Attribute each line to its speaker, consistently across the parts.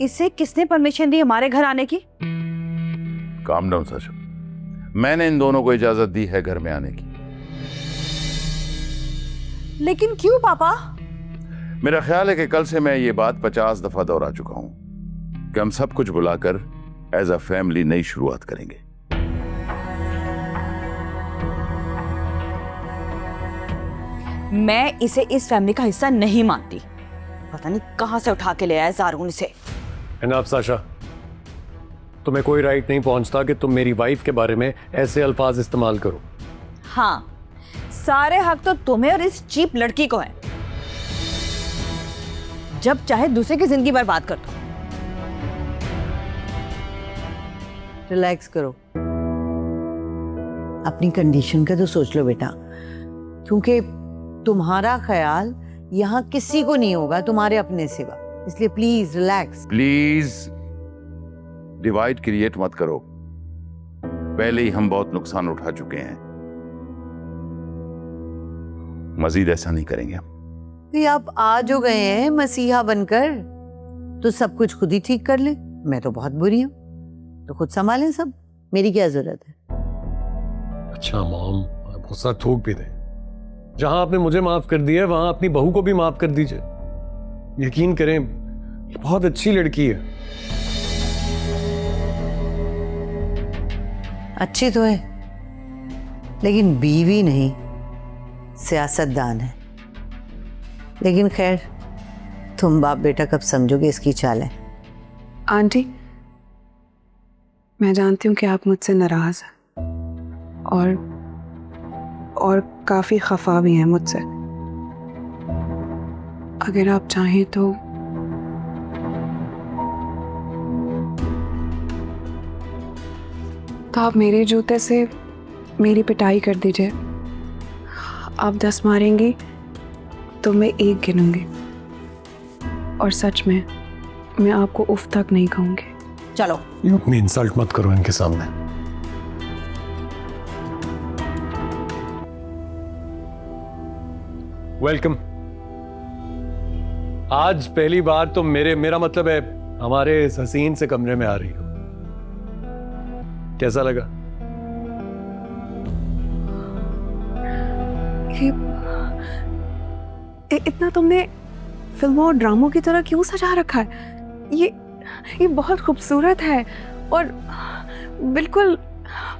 Speaker 1: इसे किसने परमिशन दी हमारे घर आने की?
Speaker 2: काम डाउन साशा, मैंने इन दोनों को इजाजत दी है घर में आने की।
Speaker 1: लेकिन क्यों पापा?
Speaker 2: मेरा ख्याल है कि कल से मैं ये बात 50 दफा दोहरा चुका हूं कि हम सब कुछ बुलाकर एज अ फैमिली नई शुरुआत करेंगे।
Speaker 1: मैं इसे इस फैमिली का हिस्सा नहीं मानती। पता नहीं कहां से उठा के ले आया ज़ारून इसे।
Speaker 3: एनफ साशा, तुम्हें कोई राइट नहीं पहुंचता कि तुम मेरी वाइफ के बारे में ऐसे अल्फाज इस्तेमाल करो।
Speaker 1: हाँ, सारे हक तो तुम्हें और इस चीप लड़की को है। जब चाहे दूसरे की जिंदगी बर्बाद कर दो।
Speaker 4: रिलैक्स करो, अपनी कंडीशन का तो सोच लो बेटा, क्योंकि तुम्हारा ख्याल यहाँ किसी को नहीं होगा तुम्हारे अपने सिवा, इसलिए please relax.
Speaker 2: Please divide create मत करो, पहले ही हम बहुत नुकसान उठा चुके हैं, मजीद ऐसा नहीं करेंगे हम।
Speaker 4: ये आप आ जो गए हैं मसीहा बनकर, तो सब कुछ खुद ही ठीक कर ले। मैं तो बहुत बुरी हूँ, तो खुद संभालें सब, मेरी क्या जरूरत है।
Speaker 3: अच्छा मॉम, गुस्सा थूक भी दे। जहां आपने मुझे माफ कर दिया है वहां अपनी बहू को भी माफ कर दीजिए। यकीन करें, बहुत अच्छी लड़की है।
Speaker 4: अच्छी तो है, लेकिन बीवी नहीं, सियासतदान है। लेकिन खैर, तुम बाप बेटा कब समझोगे इसकी चालें।
Speaker 5: आंटी, मैं जानती हूँ कि आप मुझसे नाराज हैं और काफी खफा भी हैं मुझसे। अगर आप चाहें तो आप मेरे जूते से मेरी पिटाई कर दीजिए। आप 10 मारेंगी तो मैं 1 गिनूंगी, और सच में मैं आपको उफ तक नहीं कहूंगी।
Speaker 1: चलो,
Speaker 3: अपनी इंसल्ट मत करो इनके सामने। वेलकम। आज पहली बार तुम मेरा मतलब है हमारे इस हसीन से कमरे में आ रही हो। कैसा लगा?
Speaker 5: इतना तुमने फिल्मों और ड्रामों की तरह क्यों सजा रखा है? ये बहुत खूबसूरत है और बिल्कुल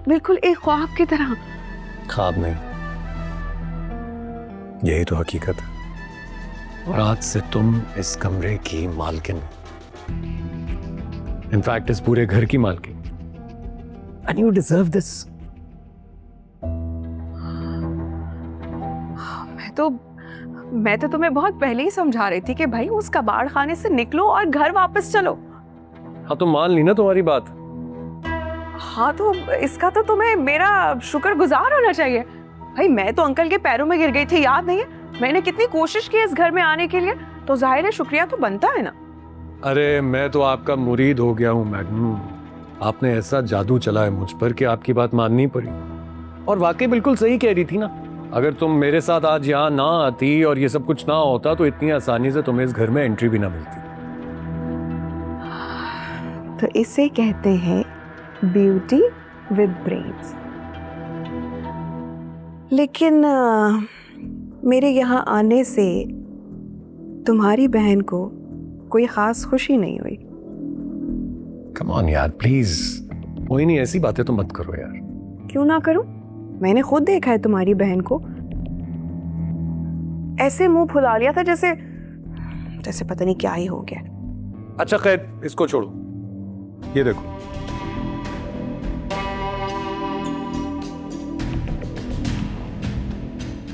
Speaker 5: बिल्कुल एक ख्वाब की तरह।
Speaker 3: ख्वाब नहीं, यही तो हकीकत है। और आज से तुम इस कमरे की मालकिन, इनफैक्ट इस पूरे घर की मालकिन। And you deserve this.
Speaker 5: मैं तो तुम्हें बहुत पहले ही समझा रही थी कि भाई उस कबाड़ खाने से निकलो और घर वापस चलो।
Speaker 3: हाँ तो मान ली ना तुम्हारी बात।
Speaker 5: हाँ तो इसका तो तुम्हें मेरा शुक्रगुजार होना चाहिए। भाई मैं तो अंकल के पैरों में गिर गई थी, याद नहीं है? मैंने कितनी कोशिश की इस घर में आने के लिए, तो जाहिर है शुक्रिया तो बनता है ना।
Speaker 3: अरे मैं तो आपका मुरीद हो गया हूँ मैडम। आपने ऐसा जादू चलाया मुझ पर कि आपकी बात माननी पड़ी। और वाकई बिल्कुल सही कह रही थी ना, अगर तुम मेरे साथ आज यहाँ ना आती और ये सब कुछ ना होता तो इतनी आसानी से तुम्हें इस घर में एंट्री भी ना मिलती।
Speaker 5: तो इसे कहते हैं ब्यूटी विद ब्रेन्स। लेकिन मेरे यहाँ आने से तुम्हारी बहन को कोई खास खुशी नहीं हुई।
Speaker 3: कम ऑन यार, प्लीज। कोई नहीं, ऐसी बातें तो मत करो यार।
Speaker 5: क्यों ना करूं? मैंने खुद देखा है तुम्हारी बहन को, ऐसे मुंह फुला लिया था जैसे पता नहीं क्या ही हो गया।
Speaker 3: अच्छा खैर, इसको छोड़ो। ये देखो,